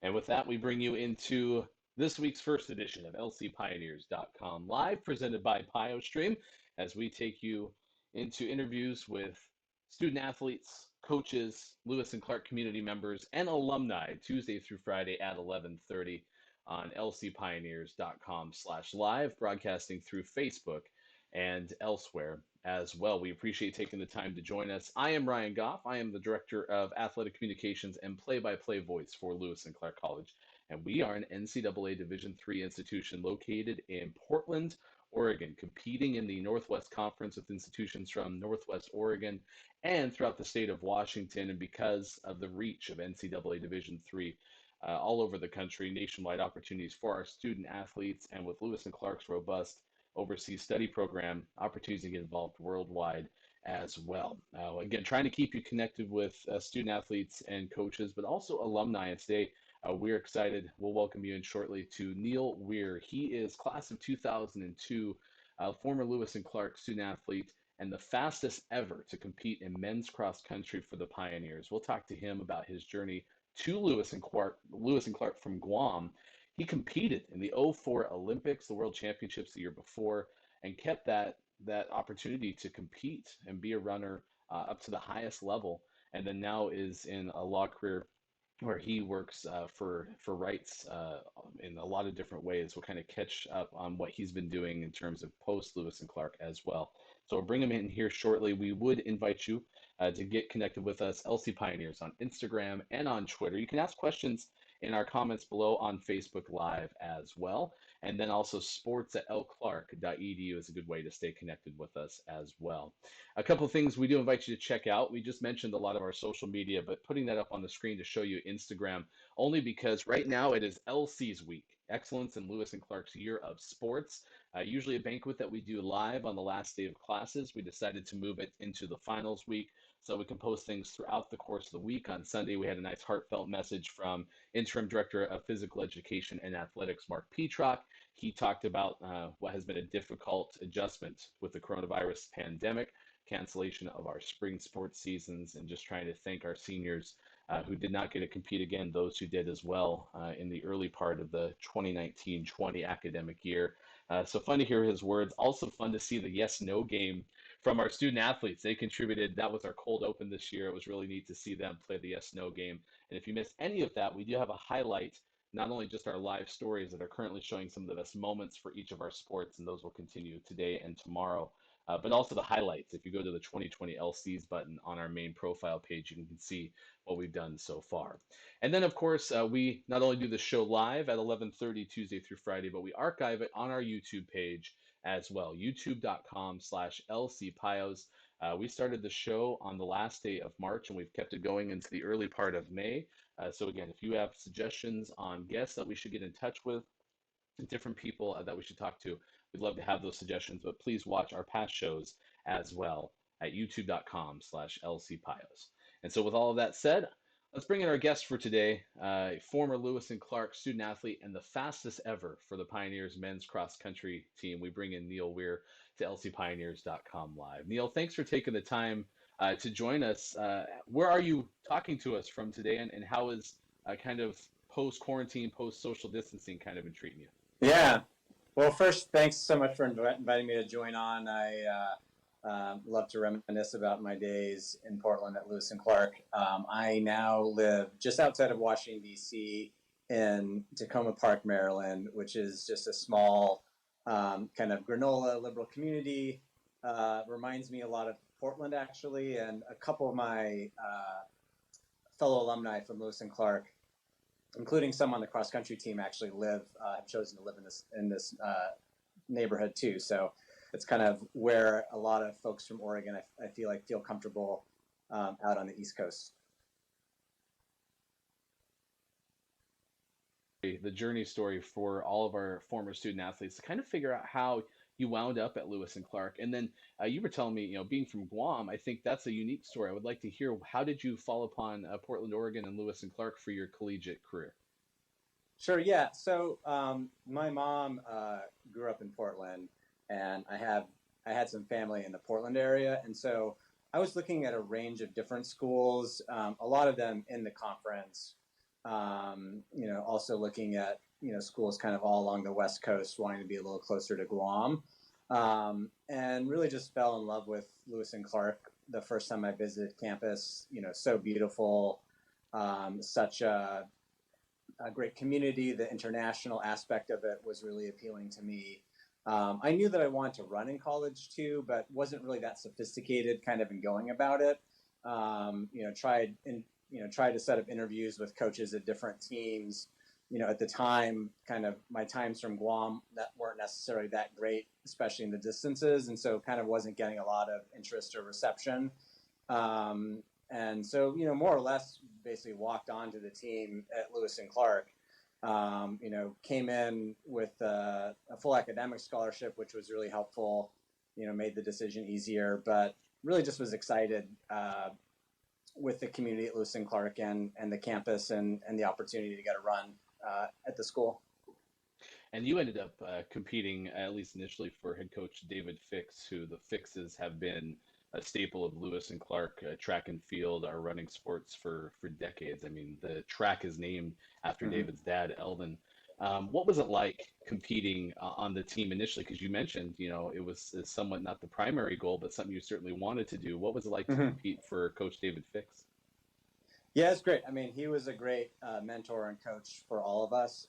And with that, we bring you into this week's first edition of lcpioneers.com live, presented by PioStream, as we take you into interviews with student athletes, coaches, Lewis and Clark community members, and alumni Tuesday through Friday at 11:30 on lcpioneers.com/live, broadcasting through Facebook and elsewhere as well. We appreciate taking the time to join us. I am Ryan Goff. I am the Director of Athletic Communications and play-by-play voice for Lewis and Clark College. And we are an NCAA Division III institution located in Portland, Oregon, competing in the Northwest Conference with institutions from Northwest Oregon and throughout the state of Washington. And because of the reach of NCAA Division III, all over the country, nationwide opportunities for our student athletes, and with Lewis and Clark's robust overseas study program, opportunities to get involved worldwide as well. Again, trying to keep you connected with student athletes and coaches, but also alumni. And today, we're excited. We'll welcome you in shortly to Neil Weare. He is class of 2002, former Lewis and Clark student athlete, and the fastest ever to compete in men's cross country for the Pioneers. We'll talk to him about his journey to Lewis and Clark from Guam. He competed in the '04 Olympics, the World Championships the year before, and kept that opportunity to compete and be a runner up to the highest level. And then now is in a law career where he works for rights in a lot of different ways. We'll kind of catch up on what he's been doing in terms of post Lewis and Clark as well. So we'll bring him in here shortly. We would invite you to get connected with us, LC Pioneers, on Instagram and on Twitter. You can ask questions in our comments below on Facebook Live as well. And then also sports@lclark.edu is a good way to stay connected with us as well. A couple of things we do invite you to check out. We just mentioned a lot of our social media, but putting that up on the screen to show you Instagram only because right now it is LC's week, Excellence in Lewis and Clark's Year of Sports. Usually a banquet that we do live on the last day of classes. We decided to move it into the finals week so we can post things throughout the course of the week. On Sunday, we had a nice heartfelt message from Interim Director of Physical Education and Athletics, Mark Petrock. He talked about what has been a difficult adjustment with the coronavirus pandemic, cancellation of our spring sports seasons, and just trying to thank our seniors who did not get to compete again, those who did as well in the early part of the 2019-20 academic year. So fun to hear his words. Also fun to see the yes-no game from our student athletes. They contributed. That was our cold open this year. It was really neat to see them play the yes-no game. And if you missed any of that, we do have a highlight, not only just our live stories that are currently showing some of the best moments for each of our sports, and those will continue today and tomorrow, but also the highlights. If you go to the 2020 LCs button on our main profile page, you can see what we've done so far. And then, of course, we not only do the show live at 11:30 Tuesday through Friday, but we archive it on our YouTube page as well, youtube.com/lcpios. We started the show on the last day of March, and we've kept it going into the early part of May. So again, if you have suggestions on guests that we should get in touch with, different people that we should talk to, we'd love to have those suggestions, but please watch our past shows as well at youtube.com/lcpios. And so with all of that said, let's bring in our guest for today, former Lewis and Clark student athlete and the fastest ever for the Pioneers men's cross country team. We bring in Neil Weare to lcpioneers.com live. Neil, thanks for taking the time to join us. Where are you talking to us from today, and how is kind of post-quarantine, post-social distancing kind of been treating you? Yeah. Well, first, thanks so much for inviting me to join on. I love to reminisce about my days in Portland at Lewis and Clark. I now live just outside of Washington, D.C. in Tacoma Park, Maryland, which is just a small kind of granola liberal community. Reminds me a lot of Portland, actually, and a couple of my fellow alumni from Lewis and Clark, including some on the cross country team, actually have chosen to live in this neighborhood too. So it's kind of where a lot of folks from Oregon, I feel comfortable out on the East Coast. The journey story for all of our former student athletes to kind of figure out how you wound up at Lewis and Clark. And then you were telling me, being from Guam, I think that's a unique story. I would like to hear, how did you fall upon Portland, Oregon and Lewis and Clark for your collegiate career? Sure, yeah. So my mom grew up in Portland, and I had some family in the Portland area, and so I was looking at a range of different schools, a lot of them in the conference. Also looking at, schools kind of all along the West Coast, wanting to be a little closer to Guam. And really just fell in love with Lewis and Clark the first time I visited campus. So beautiful, such a great community. The international aspect of it was really appealing to me. I knew that I wanted to run in college too, but wasn't really that sophisticated kind of in going about it. Tried to set up interviews with coaches at different teams. At the time, kind of my times from Guam that weren't necessarily that great, especially in the distances, and so kind of wasn't getting a lot of interest or reception. And so, more or less basically walked onto the team at Lewis and Clark. Came in with a full academic scholarship, which was really helpful, made the decision easier, but really just was excited with the community at Lewis and Clark and the campus and the opportunity to get a run at the school. And you ended up competing, at least initially, for head coach David Fix, who the Fixes have been a staple of Lewis and Clark track and field, our running sports for decades. I mean, the track is named after Mm-hmm. David's dad, Eldon. What was it like competing on the team initially? Because you mentioned, it was somewhat not the primary goal, but something you certainly wanted to do. What was it like to Mm-hmm. compete for Coach David Fix? Yeah, it's great. I mean, he was a great mentor and coach for all of us.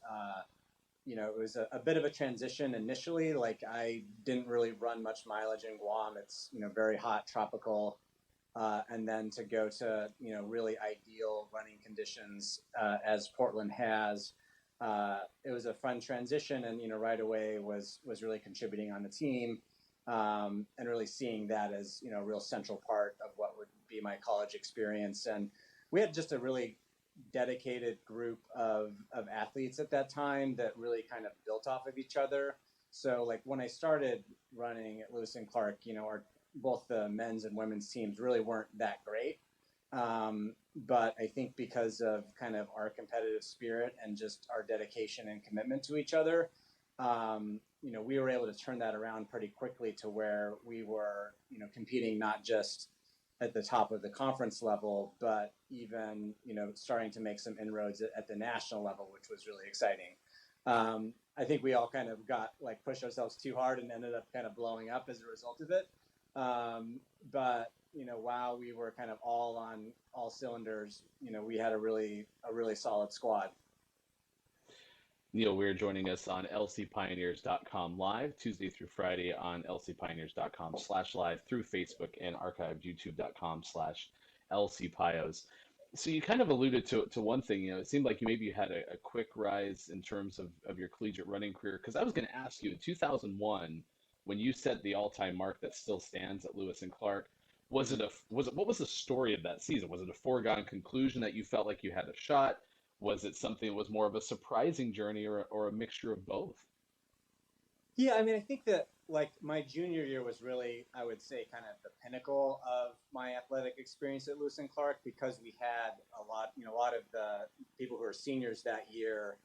It was a bit of a transition initially. Like, I didn't really run much mileage in Guam. It's, very hot, tropical. And then to go to, really ideal running conditions as Portland has, it was a fun transition, and, right away was really contributing on the team, and really seeing that as, a real central part of what would be my college experience. And we had just a really dedicated group of athletes at that time that really kind of built off of each other. So like when I started running at Lewis and Clark, both the men's and women's teams really weren't that great. But I think because of kind of our competitive spirit and just our dedication and commitment to each other, we were able to turn that around pretty quickly to where we were, competing not just at the top of the conference level, but even, starting to make some inroads at the national level, which was really exciting. I think we all kind of pushed ourselves too hard and ended up kind of blowing up as a result of it. But while we were kind of all on all cylinders, we had a really solid squad. Neil Weare joining us on lcpioneers.com live, Tuesday through Friday on lcpioneers.com/live, through Facebook, and archived youtube.com/lcpios. So you kind of alluded to one thing, it seemed like you had a quick rise in terms of your collegiate running career. Because I was going to ask you, in 2001, when you set the all-time mark that still stands at Lewis and Clark, what was the story of that season? Was it a foregone conclusion that you felt like you had a shot? Was it something that was more of a surprising journey, or a mixture of both? Yeah, I mean, I think that like my junior year was really, I would say, kind of the pinnacle of my athletic experience at Lewis and Clark, because we had a lot of the people who were seniors that year.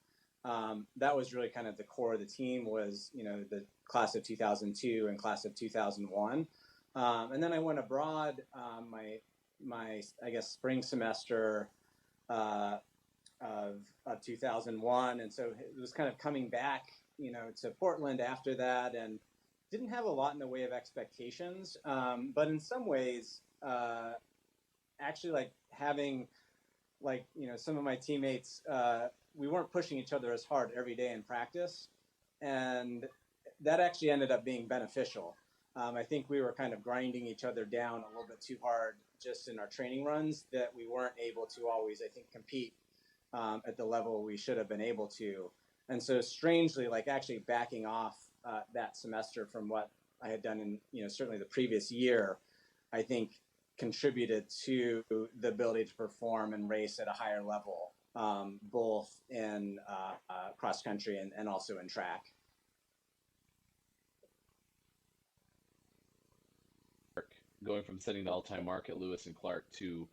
That was really kind of the core of the team, was, the class of 2002 and class of 2001. And then I went abroad, my I guess spring semester uh, of 2001, and so it was kind of coming back, to Portland after that, and didn't have a lot in the way of expectations, but in some ways, actually, like having, like, some of my teammates, we weren't pushing each other as hard every day in practice, and that actually ended up being beneficial. I think we were kind of grinding each other down a little bit too hard just in our training runs, that we weren't able to always, I think, compete at the level we should have been able to. And so strangely, like actually backing off that semester from what I had done in, certainly the previous year, I think contributed to the ability to perform and race at a higher level, both in cross country and also in track. Going from setting the all-time mark at Lewis and Clark to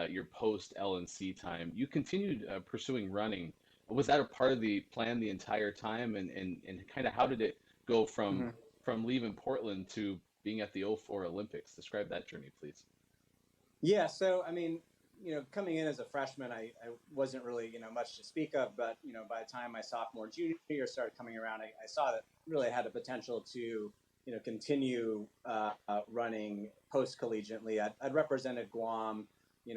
your post LNC time, you continued pursuing running. Was that a part of the plan the entire time? And kind of how did it go Mm-hmm. from leaving Portland to being at the '04 Olympics? Describe that journey, please. Yeah, so I mean, coming in as a freshman, I wasn't really, much to speak of, but, by the time my sophomore, junior year started coming around, I saw that really had the potential to, continue running post-collegiately. I'd represented Guam,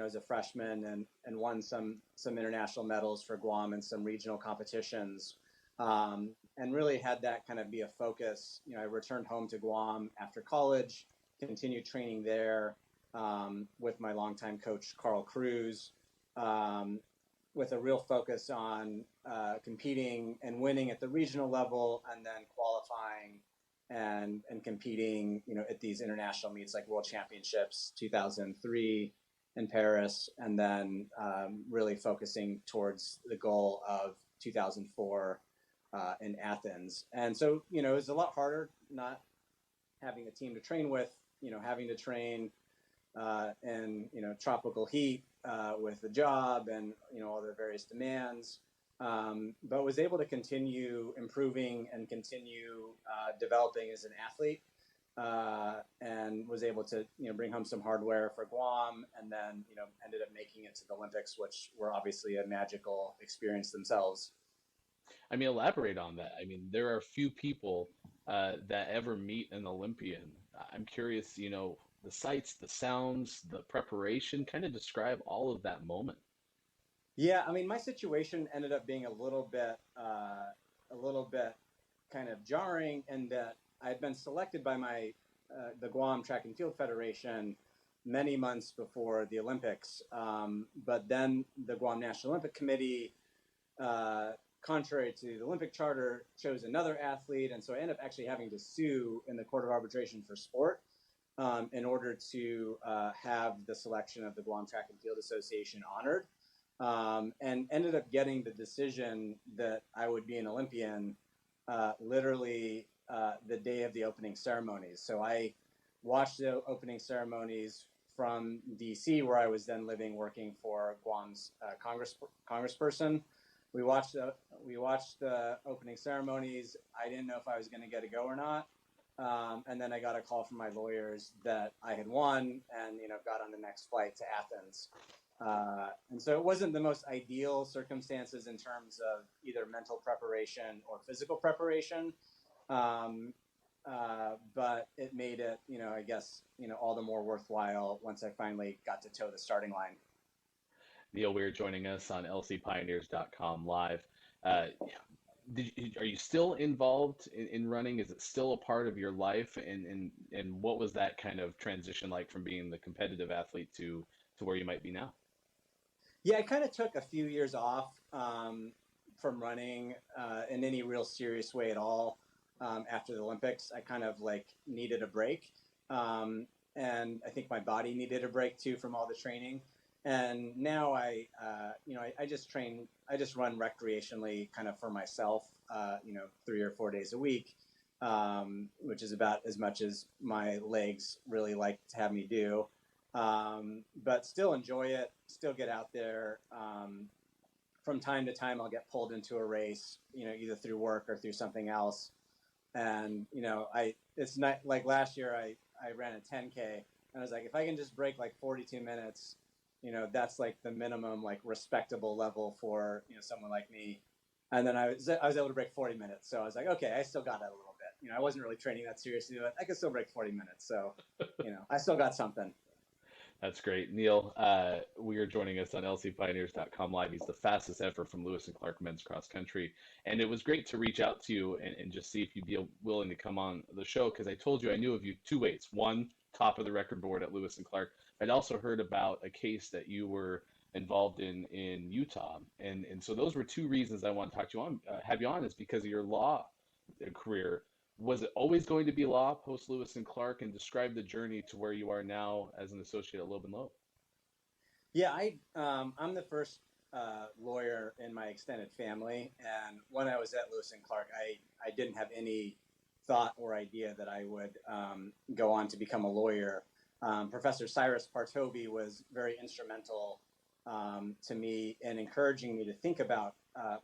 as a freshman and won some international medals for Guam and some regional competitions. And really had that kind of be a focus. I returned home to Guam after college, continued training there, with my longtime coach, Carl Cruz, with a real focus on competing and winning at the regional level, and then qualifying and competing, at these international meets like World Championships 2003 in Paris, and then really focusing towards the goal of 2004 in Athens. And so, it was a lot harder not having a team to train with, having to train in tropical heat with the job and all the various demands, but was able to continue improving and continue developing as an athlete, and was able to bring home some hardware for Guam, and then ended up making it to the Olympics, which were obviously a magical experience themselves. I mean, elaborate on that. I mean, there are few people that ever meet an Olympian. I'm curious, the sights, the sounds, the preparation, kind of describe all of that moment. Yeah, I mean, my situation ended up being a little bit kind of jarring in that I had been selected by the Guam Track and Field Federation many months before the Olympics, but then the Guam National Olympic Committee, contrary to the Olympic Charter, chose another athlete, and so I ended up actually having to sue in the Court of Arbitration for Sport, in order to have the selection of the Guam Track and Field Association honored, and ended up getting the decision that I would be an Olympian literally the day of the opening ceremonies. So I watched the opening ceremonies from DC, where I was then living, working for Guam's congressperson. We watched the opening ceremonies. I didn't know if I was going to get a go or not. And then I got a call from my lawyers that I had won, and got on the next flight to Athens. And so it wasn't the most ideal circumstances in terms of either mental preparation or physical preparation, but it made it, I guess, all the more worthwhile once I finally got to toe the starting line. Neil Weare joining us on lcpioneers.com live. Are you still involved in running? Is it still a part of your life? And what was that kind of transition like from being the competitive athlete to where you might be now? Yeah, I kind of took a few years off from running in any real serious way at all after the Olympics. I kind of needed a break. And I think my body needed a break too from all the training. And now I just train, I just run recreationally kind of for myself, 3 or 4 days a week, which is about as much as my legs really like to have me do. But still enjoy it, still get out there. From time to time, I'll get pulled into a race, either through work or through something else. And, it's not like last year I ran a 10K, and I was like, if I can just break 42 minutes, that's the minimum, respectable level for, someone like me. And then I was able to break 40 minutes. So I was like, okay, I still got it a little bit. I wasn't really training that seriously, but I could still break 40 minutes. So, I still got something. That's great. Neil, we are joining us on lcpioneers.com live. He's the fastest ever from Lewis and Clark men's cross country. And it was great to reach out to you and just see if you'd be willing to come on the show, because I told you I knew of you two ways. One, top of the record board at Lewis and Clark. I'd also heard about a case that you were involved in Utah. And so those were two reasons I want to talk to you on, have you on, is because of your law career. Was it always going to be law post Lewis and Clark? And describe the journey to where you are now as an associate at Loeb and Loeb. Yeah, I'm the first lawyer in my extended family, and when I was at Lewis and Clark, I didn't have any thought or idea that I would go on to become a lawyer. Professor Cyrus Partovi was very instrumental to me in encouraging me to think about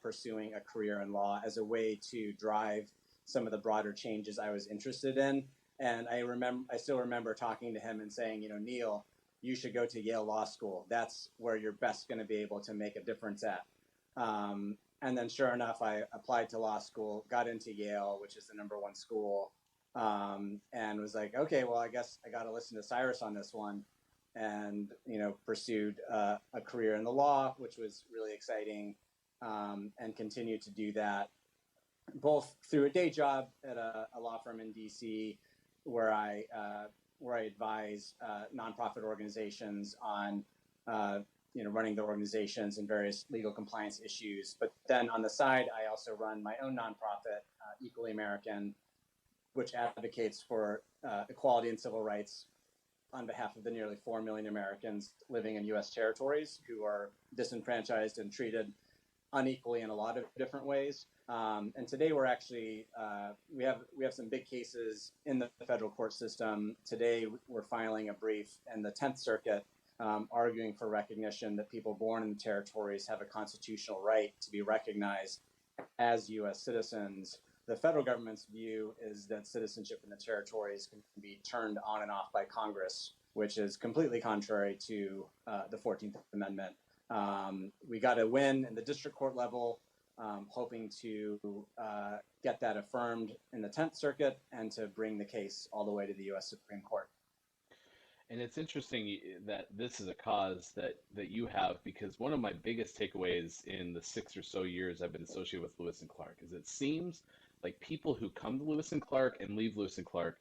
pursuing a career in law as a way to drive some of the broader changes I was interested in. And I still remember talking to him and saying, Neil, you should go to Yale Law School. That's where you're best going to be able to make a difference at. And then sure enough, I applied to law school, got into Yale, which is the #1 school, and was like, okay, well, I guess I got to listen to Cyrus on this one, and pursued a career in the law, which was really exciting, and continued to do that both through a day job at a law firm in DC, where I advise nonprofit organizations on running their organizations and various legal compliance issues. But then on the side, I also run my own nonprofit, Equally American, which advocates for equality and civil rights on behalf of the nearly 4 million Americans living in U.S. territories who are disenfranchised and treated unequally in a lot of different ways. And today we're actually we have some big cases in the federal court system. Today we're filing a brief in the 10th Circuit, arguing for recognition that people born in the territories have a constitutional right to be recognized as U.S. citizens. The federal government's view is that citizenship in the territories can be turned on and off by Congress, which is completely contrary to the 14th Amendment. We got a win in the district court level, hoping to get that affirmed in the 10th Circuit and to bring the case all the way to the U.S. Supreme Court. And it's interesting that this is a cause that you have, because one of my biggest takeaways in the 6 or so years I've been associated with Lewis and Clark is it seems like people who come to Lewis and Clark and leave Lewis and Clark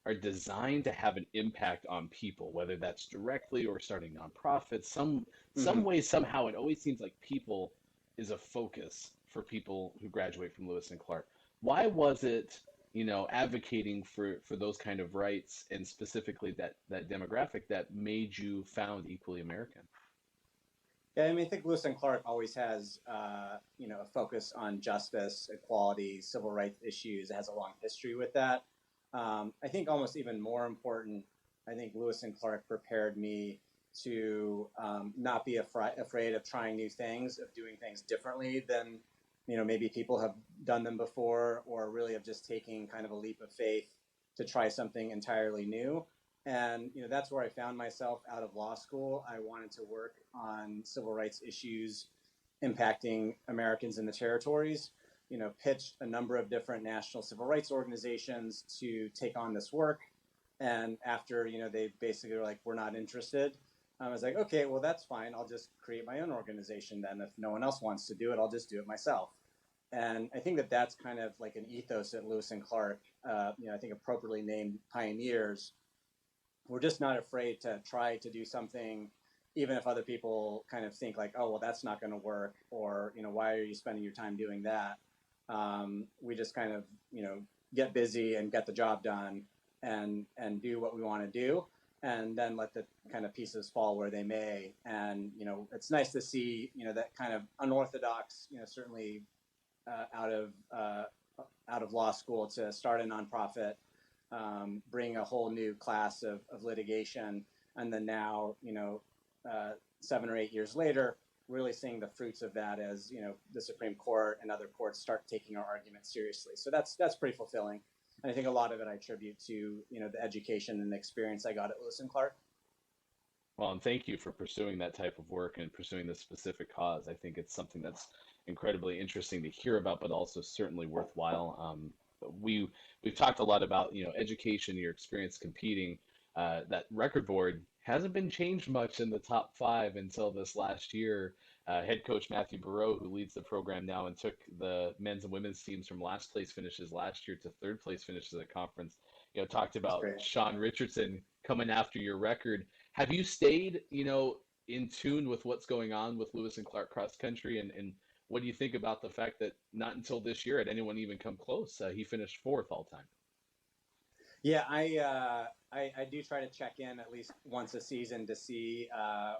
are designed to have an impact on people, whether that's directly or starting nonprofits, some way, somehow. It always seems like people is a focus for people who graduate from Lewis and Clark. Why was it, advocating for those kind of rights, and specifically that demographic, that made you found Equally American? Yeah, I mean, I think Lewis and Clark always has, a focus on justice, equality, civil rights issues. It has a long history with that. I think almost even more important, I think Lewis and Clark prepared me to not be afraid of trying new things, of doing things differently than maybe people have done them before, or really of just taking kind of a leap of faith to try something entirely new. And that's where I found myself out of law school. I wanted to work on civil rights issues impacting Americans in the territories. Pitched a number of different national civil rights organizations to take on this work. And after they basically were like, "We're not interested," I was like, "Okay, well that's fine. I'll just create my own organization then. If no one else wants to do it, I'll just do it myself." And I think that that's kind of like an ethos at Lewis and Clark. I think appropriately named pioneers. We're just not afraid to try to do something, even if other people kind of think like, "Oh, well, that's not going to work," or "Why are you spending your time doing that?" We just kind of get busy and get the job done, and do what we want to do, and then let the kind of pieces fall where they may. And it's nice to see that kind of unorthodox, certainly out of law school, to start a nonprofit, bring a whole new class of litigation, and then now 7 or 8 years later, really seeing the fruits of that as the Supreme Court and other courts start taking our arguments seriously. So that's pretty fulfilling, and I think a lot of it I attribute to the education and the experience I got at Lewis and Clark. Well, and thank you for pursuing that type of work and pursuing this specific cause. I think it's something that's incredibly interesting to hear about, but also certainly worthwhile. We've talked a lot about education, your experience competing. That record board hasn't been changed much in the top 5 until this last year. Head coach Matthew Burrow, who leads the program now and took the men's and women's teams from last place finishes last year to third place finishes at conference, talked about Sean Richardson coming after your record. Have you stayed, in tune with what's going on with Lewis and Clark cross country, and what do you think about the fact that not until this year had anyone even come close? He finished 4th all time. Yeah, I do try to check in at least once a season to see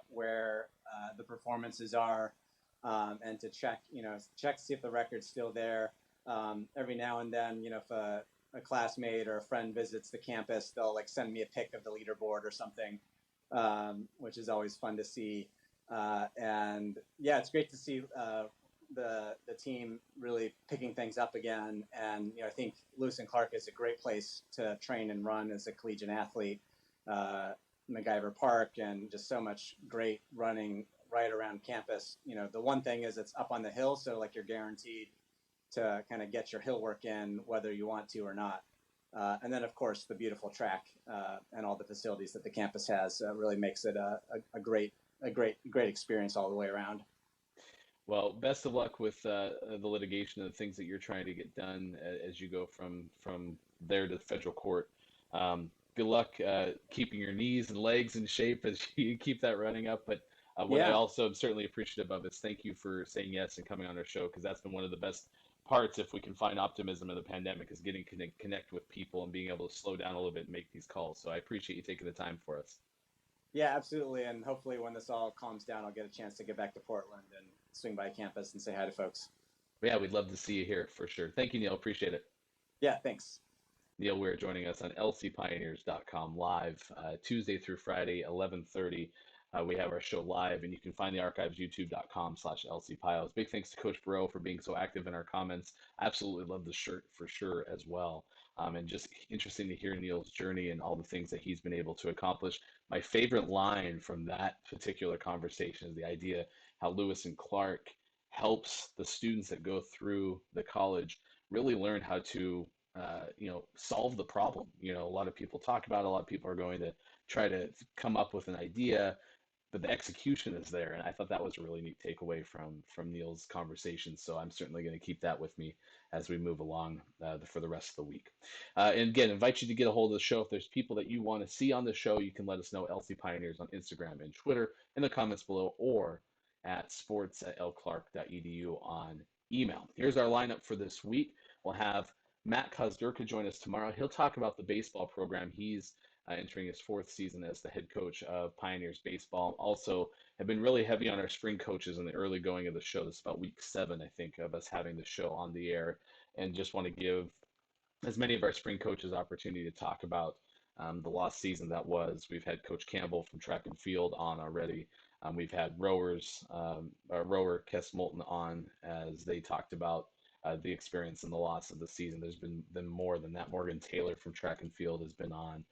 where the performances are, and to check to see if the record's still there. Every now and then, if a classmate or a friend visits the campus, they'll like send me a pic of the leaderboard or something, which is always fun to see. And yeah, it's great to see the team really picking things up again. And I think Lewis and Clark is a great place to train and run as a collegiate athlete. MacGyver Park and just so much great running right around campus. The one thing is it's up on the hill, so like you're guaranteed to kind of get your hill work in whether you want to or not. And then, of course, the beautiful track and all the facilities that the campus has really makes it a great experience all the way around. Well, best of luck with the litigation and the things that you're trying to get done as you go from there to the federal court. Good luck keeping your knees and legs in shape as you keep that running up. But what I Yeah, also am certainly appreciative of is thank you for saying yes and coming on our show, because that's been one of the best parts, if we can find optimism in the pandemic, is getting connect with people and being able to slow down a little bit and make these calls. So I appreciate you taking the time for us. yeah, absolutely. And hopefully, when this all calms down, I'll get a chance to get back to Portland and swing by campus and say hi to folks. But yeah, we'd love to see you here for sure. Thank you, Neil. Appreciate it. Yeah, thanks. Neil Weare joining us on lcpioneers.com live Tuesday through Friday, 11:30. We have our show live, and you can find the archives youtube.com/lcpios. Big thanks to Coach Burrow for being so active in our comments. Absolutely love the shirt for sure as well. And just interesting to hear Neil's journey and all the things that he's been able to accomplish. My favorite line from that particular conversation is the idea how Lewis and Clark helps the students that go through the college really learn how to solve the problem. A lot of people talk about it, a lot of people are going to try to come up with an idea, but the execution is there. And I thought that was a really neat takeaway from Neil's conversation. So I'm certainly going to keep that with me as we move along for the rest of the week. And again, invite you to get a hold of the show. If there's people that you want to see on the show, you can let us know, LC Pioneers on Instagram and Twitter in the comments below, or at sports@lclark.edu on email. Here's our lineup for this week. We'll have Matt Kozdurka join us tomorrow. He'll talk about the baseball program. He's entering his fourth season as the head coach of Pioneers baseball. Also, have been really heavy on our spring coaches in the early going of the show. This is about week 7, I think, of us having the show on the air, and just want to give as many of our spring coaches opportunity to talk about the lost season that was. We've had Coach Campbell from track and field on already. We've had rower Kess Moulton on as they talked about the experience and the loss of the season. There's been more than that. Morgan Taylor from track and field has been on.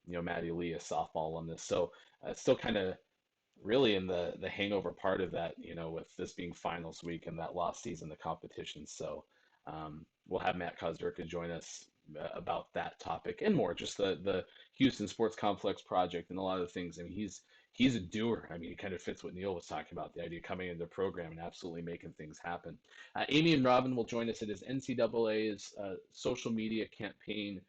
Maddie Lee, a softball alumnus. So still kind of really in the hangover part of that, with this being finals week and that lost season, the competition. So we'll have Matt Kozdurka join us about that topic and more, just the Houston Sports Complex project and a lot of the things. I mean, he's a doer. I mean, he kind of fits what Neil was talking about, the idea of coming into the program and absolutely making things happen. Amy and Robin will join us. It is NCAA's social media campaign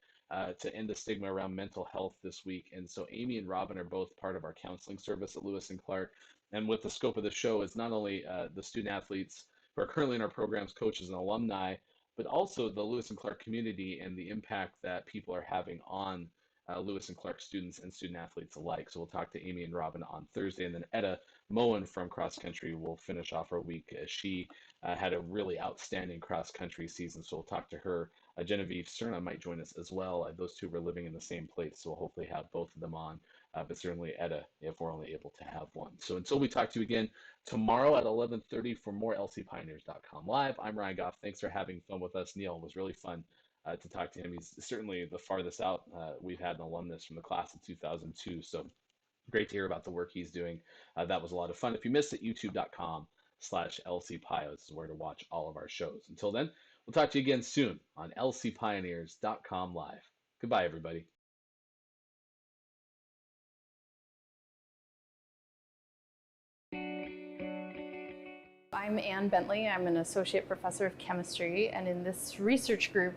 to end the stigma around mental health this week. And so Amy and Robin are both part of our counseling service at Lewis and Clark. And what the scope of the show is not only the student athletes who are currently in our programs, coaches and alumni, but also the Lewis and Clark community and the impact that people are having on Lewis and Clark students and student athletes alike. So we'll talk to Amy and Robin on Thursday, and then Etta Moen from cross country will finish off our week as she had a really outstanding cross country season. So we'll talk to her. Genevieve Cerna might join us as well. Those two were living in the same place, so we'll hopefully have both of them on, but certainly Etta if we're only able to have one. So until we talk to you again tomorrow at 11:30 for more lcpioneers.com live, I'm Ryan Goff. Thanks for having fun with us. Neil, it was really fun to talk to him. He's certainly the farthest out we've had an alumnus from the class of 2002. So great to hear about the work he's doing. That was a lot of fun. If you missed it, youtube.com/lcpios is where to watch all of our shows. Until then, we'll talk to you again soon on lcpioneers.com live. Goodbye, everybody. I'm Ann Bentley. I'm an associate professor of chemistry, and in this research group,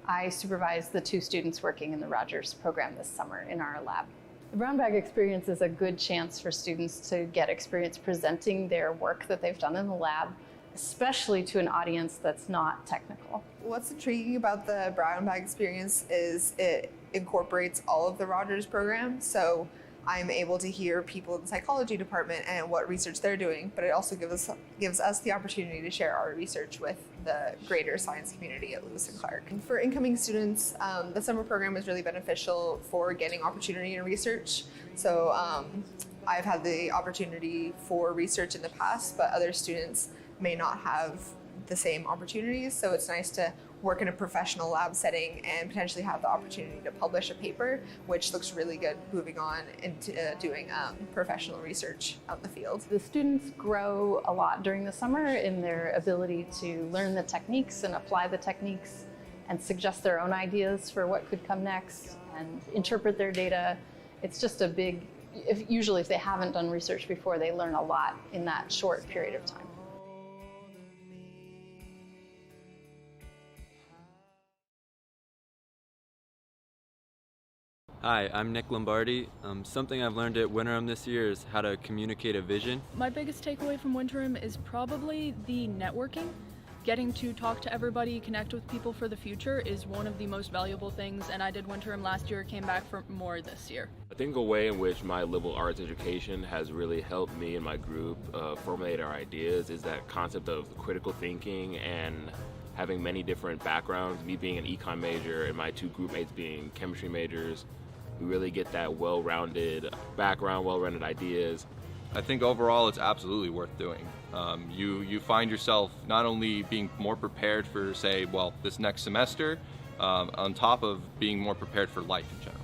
I supervise the 2 students working in the Rogers program this summer in our lab. The brown bag experience is a good chance for students to get experience presenting their work that they've done in the lab, especially to an audience that's not technical. What's intriguing about the brown bag experience is it incorporates all of the Rogers program. So I'm able to hear people in the psychology department and what research they're doing, but it also gives us the opportunity to share our research with the greater science community at Lewis and Clark. And for incoming students, the summer program is really beneficial for getting opportunity in research. So I've had the opportunity for research in the past, but other students may not have the same opportunities. So it's nice to work in a professional lab setting and potentially have the opportunity to publish a paper, which looks really good moving on into doing professional research out in the field. The students grow a lot during the summer in their ability to learn the techniques and apply the techniques and suggest their own ideas for what could come next and interpret their data. It's just a big, usually if they haven't done research before, they learn a lot in that short period of time. Hi, I'm Nick Lombardi. Something I've learned at Winterim this year is how to communicate a vision. My biggest takeaway from Winterim is probably the networking. Getting to talk to everybody, connect with people for the future is one of the most valuable things, and I did Winterim last year, came back for more this year. I think a way in which my liberal arts education has really helped me and my group formulate our ideas is that concept of critical thinking and having many different backgrounds. Me being an econ major and my two group mates being chemistry majors, we really get that well-rounded background, well-rounded ideas. I think overall it's absolutely worth doing. You find yourself not only being more prepared for, say, well, this next semester, on top of being more prepared for life in general.